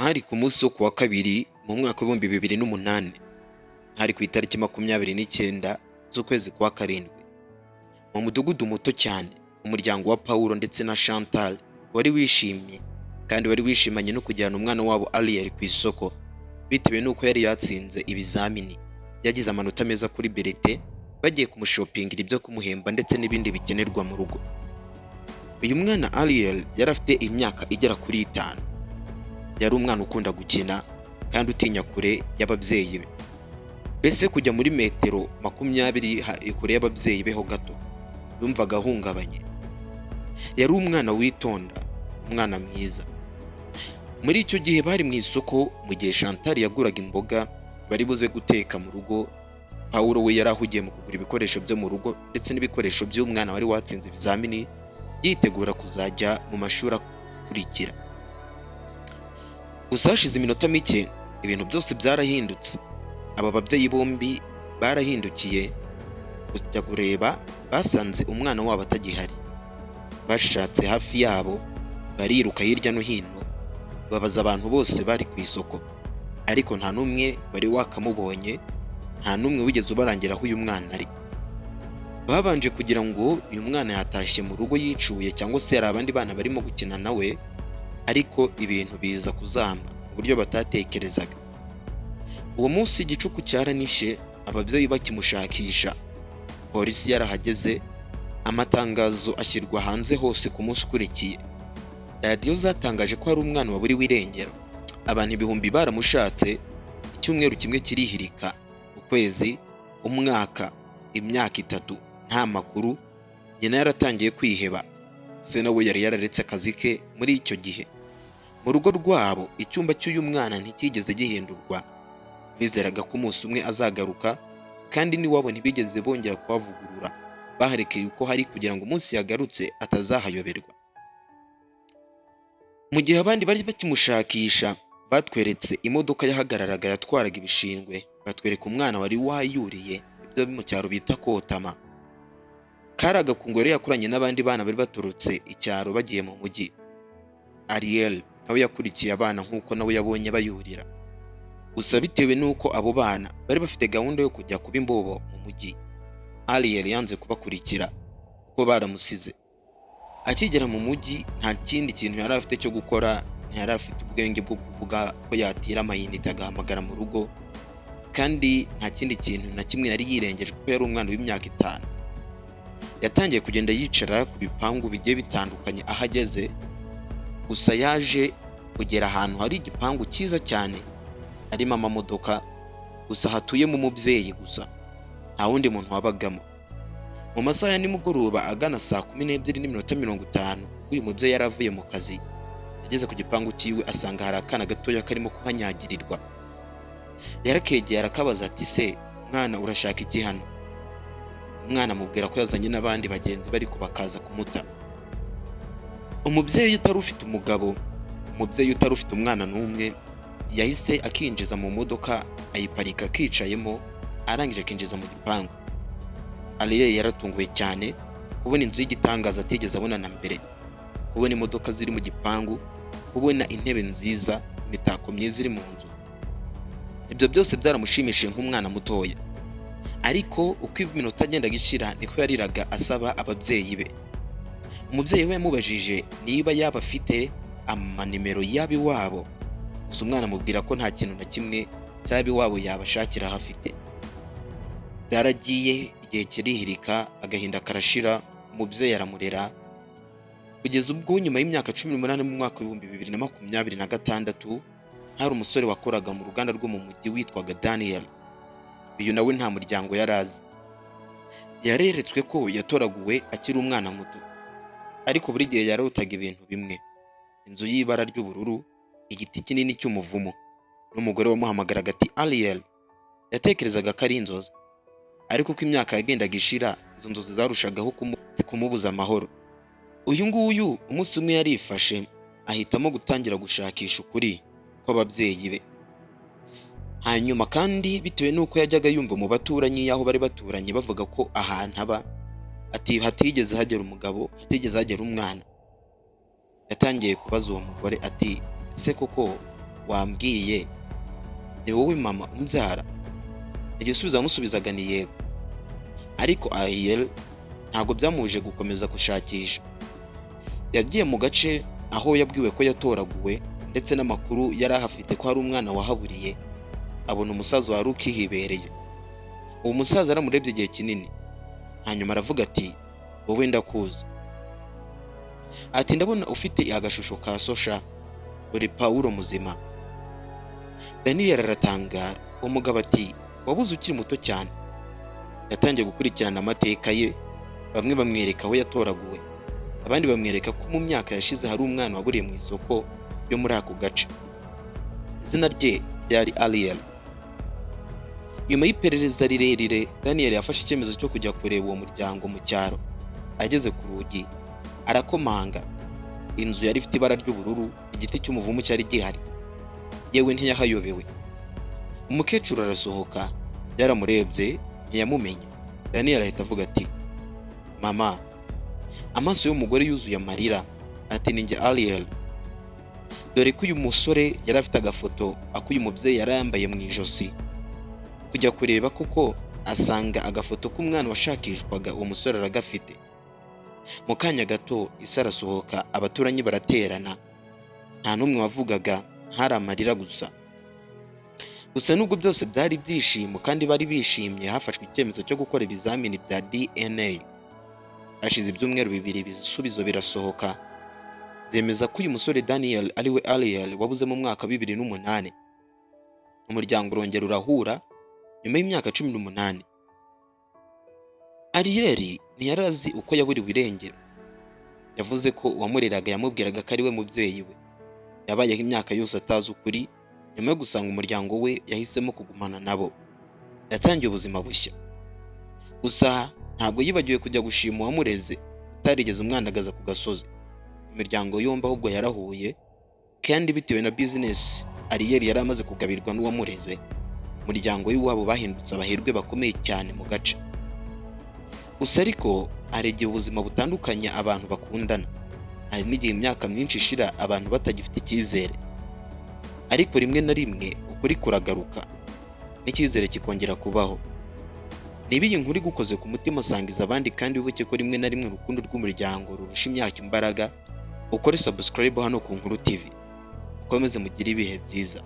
Hari ku munsi wo kuwa kabiri mu mwaka w'ibihumbi 2008, hari ku itariki 29 z'ukwezi kwa karindwi, mu mudugudu muto cyane, umuryango wa Paulo ndetse na Chantal wari wishimye kandi wari wishimanye no kujyana umwana wabo Ariel ku isoko, bitewe n'uko yari yatsinze ibizamini, yagize amanota meza kuri berete, bagiye kumushopingira ibyo kumuhemba ndetse n'ibindi bikenerwa mu rugo. Uyu mwana Ariel yari afite imyaka igera kuri 5. Yari umwana ukunda gukina kandi utinya kure y'ababyeyi be. Mbese kujya muri metero 20 kure y'ababyeyi be ho gato yumvaga ahungabanye. Yari umwana witonda, umwana mwiza. Muri icyo gihe bari mu isoko, mu gihe Chantal yaguraga imboga bari buze guteka mu rugo, Paulo we yari ahugiye mu kugura ibikoresho byo mu rugo ndetse n'ibikoresho by'umwana wari watsinze ibizamini, yitegura kuzajya mu mashuri akurikira. Gusa hashize iminota mike ibintu byose byarahindutse. Aba babyeyi bombi barahindukiye kujya kureba, basanze umwana wabo atagihari. Bashatse hafi yabo, bariruka hirya no hino, babaza abantu bose bari ku isoko, ariko nta n'umwe bari wakamubonye, nta n'umwe wigeze ubarangira aho uyu mwana ari. Babanje kugira ngo uyu mwana yatashye mu rugo yicuye cyangwa se hari abandi bana barimo gukina nawe, ariko ibintu biza kuzamba mu buryo batatekerezaga. Uwo munsi igicuku cyaranishe, ababyeyi bakimushakisha, polisi yarahageze, amatangazo ashyirwa hanze hose ku munsi ukurikiye. Radiyo zatangaje ko hari umwana waburiwe irengero. Abantu ibihumbi baramushatse, icyumweru kimwe kirihirika, ukwezi, umwaka, imyaka 3, nta makuru. Nyina yaratangiye kwiheba, se nawe yari yararetse akazi ke muri icyo gihe. Mu rugo rwabo icyumba cy'uyu mwana ntikigeze gihindurwa. Bizeraga ko umunsi umwe azagaruka, kandi n'iwabo ntibigeze bongera kuhavugurura. Baharekeye uko hari kugira ngo umunsi yagarutse atazahayoberwa. Mu gihe abandi bari bakimushakisha, batweretse imodoka yahagararaga yatwaraga ibishingwe, batwereka umwana wari wayuriye ibyo mu cyaro bita kotama. Kari agakungu yari yakuranye n'abandi bana bari baturutse icyaro bagiye mu mujyi. Ariel nawe yakurikiye abana nk'uko nawe yabonye bayurira. Gusa bitewe n'uko abo bana bari bafite gahunda yo kujya kuba imbobo mu mujyi, Ariel yanze kubakurikira kuko baramusize. Akigera mu mujyi, nta kindi kintu yari afite cyo gukora, ntiyari afite ubwenge bwo kuvuga ko yatira amayinite agahamagara mu rugo, kandi nta kindi kintu na kimwe yari yirengeje kuko yari umwana w'imyaka 5. Yatangiye kugenda yicara ku bipangu bigiye bitandukanye aho ageze. Gusa yaje kugera ahantu hari igipangu cyiza cyane, harimo amamodoka, gusa hatuyemo umubyeyi gusa, nta wundi muntu wabagamo. Mu masaha ya nimugoroba agana saa 12:50, uyu mubyeyi yari avuye mu kazi. Ageze ku gipangu cyiwe asanga hari akana gatoya karimo kuhanyagirirwa. Yarakegeye arakabaza ati, se mwana urashaka iki hano? Umwana amubwira ko yazanye n'abandi bagenzi bari kubakaza kumuta. Umubyeyi utari ufite umugabo, umubyeyi utari ufite umwana n'umwe, yahise akinjiza mu modoka, ayiparika akicayemo, arangije akinjiza mu gipangu. Ariel yaratunguwe cyane kubona inzu y'igitangaza atigeze abona na mbere, kubona imodoka ziri mu gipangu, kubona intebe nziza, imitako myiza iri mu nzu. Ibyo byose byaramushimishije nk'umwana mutoya. Ariko uko iminota agenda gishira niko yariraga asaba ababyeyi be. Umubyeyi we yamubajije niba yaba afite amanimero y'abiwabo, gusa umwana amubwira ko nta kintu na kimwe cy'abiwabo yabashakira hafite. Byaragiye, igihe kirihirika, agahinda karashira, umubyeyi aramurera, kugeza ubwo nyuma y'imyaka 18 mu mwaka wa 2026 hari umusore wakoraga mu ruganda rwo mu mujyi witwaga Daniel. Uyu nawe nta muryango yari azi. Yareretswe ko yatoraguwe akiri umwana muto, ariko buri gihe yarutaga ibintu bimwe: inzu y'ibara ry'ubururu, igiti kinini cy'umuvumo, n'umugore wamuhamagaraga ati Ariel. Yatekerezaga ko ari inzozi, ariko uko imyaka yagendaga ishira, izo nzozi zarushagaho kumubuza amahoro. Uyu nguyu umunsi umwe yarifashe, ahitamo gutangira gushakisha ukuri kw'ababyeyi be. Hanyuma kandi bitewe n'uko yajyaga yumva mu baturanyi y'aho bari baturanye bavuga ko ahantu aba hatigeze hagera umugabo, hatigeze hagera umwana, yatangiye kubaza uwo mugore ati, se koko wambwiye ni wowe mama umbyara? Igisubizo yamusubizaga ni yego. Ariko Ariel ntabwo byamuje gukomeza gushakisha. Yagiye mu gace aho yabwiwe ko yatoraguwe ndetse n'amakuru yari ahafite ko hari umwana wahaburiye, abona umusaza wari ukihibereye. Uwo musaza aramurebye igihe kinini, hanyuma aravuga ati wowe ndakuzi. Ati ndabona ufite agashusho ka Sosha, uri Pawulo muzima. Daniel aratangara. Uwo mugabo ati wabuze ukiri muto cyane. Yatangiye gukurikirana amateka ye, bamwe bamwereka aho yatoraguwe, abandi bamwereka ko mu myaka yashize hari umwana waburiye mu isoko yo muri ako gace. Izina rye ryari Ariel. Nyuma y'iperereza rirerire, Daniel yafashe icyemezo cyo kujya kureba uwo muryango mu cyaro. Ageze ku rugi arakomanga. Inzu yari ifite ibara ry'ubururu, igiti cy'umuvumu cyari gihari. Yewe ntiyahayobewe. Umukecuru arasohoka, yaramurebye ntiyamumenye. Daniel ahita avuga ati mama. Amaso y'umugore yuzuye amarira. Ati ninjye Ariel. Dore ko uyu musore yari afite agafoto akuye umubyeyi yari yambaye mu ijosi. Kujya kureba kuko asanga agafoto k'umwana washakishwaga, uwo musore aragafite. Mu kanya gato isi arasohoka, abaturanyi baraterana. Nta n'umwe wavugaga, hari amarira gusa. Gusa nubwo byose byari ibyishimo kandi bari bishimye, hafashwe icyemezo cyo gukora ibizamini bya DNA. Hashize ibyumweru bibiri ibisubizo birasohoka. Zemeza ko uyu musore Daniel ariwe Ariel wabuze mu mwaka wa 2008. Umuryango urongera urahura nyuma y'imyaka 18. Ariel ntiyarazi uko yaburiwe irengero. Yavuze ko uwamureraga yamubwiraga ko ari we mubyeyi we. Yabayeho imyaka yose atazi ukuri. Nyuma yo gusanga umuryango we yahisemo kugumana nabo. Yatangiye ubuzima bushya. Gusa ntabwo yibagiwe kujya gushima uwamureze utarigeze umwandagaza ku gasozi. Imiryango yombi ahubwo yarahuye, kandi bitewe na business Ariel yari amaze kugabirwa n'uwamureze, umuryango w'iwabo bahindutse abahirwe bakomeye cyane mu gace. Gusa ariko hari igihe ubuzima butandukanye abantu bakundana. Hari n'igihe imyaka myinshi ishira abantu batagifite icyizere. Ariko rimwe na rimwe ukuri kuragaruka n'icyizere kikongera kubaho. Niba iyi nkuru igukoze ku mutima, sangiza abandi kandi wibuke ko rimwe na rimwe urukundo rw'umuryango rurusha imyaka imbaraga. Ukore subscribe hano ku Nkuru TV. Ukomeze mugire ibihe byiza.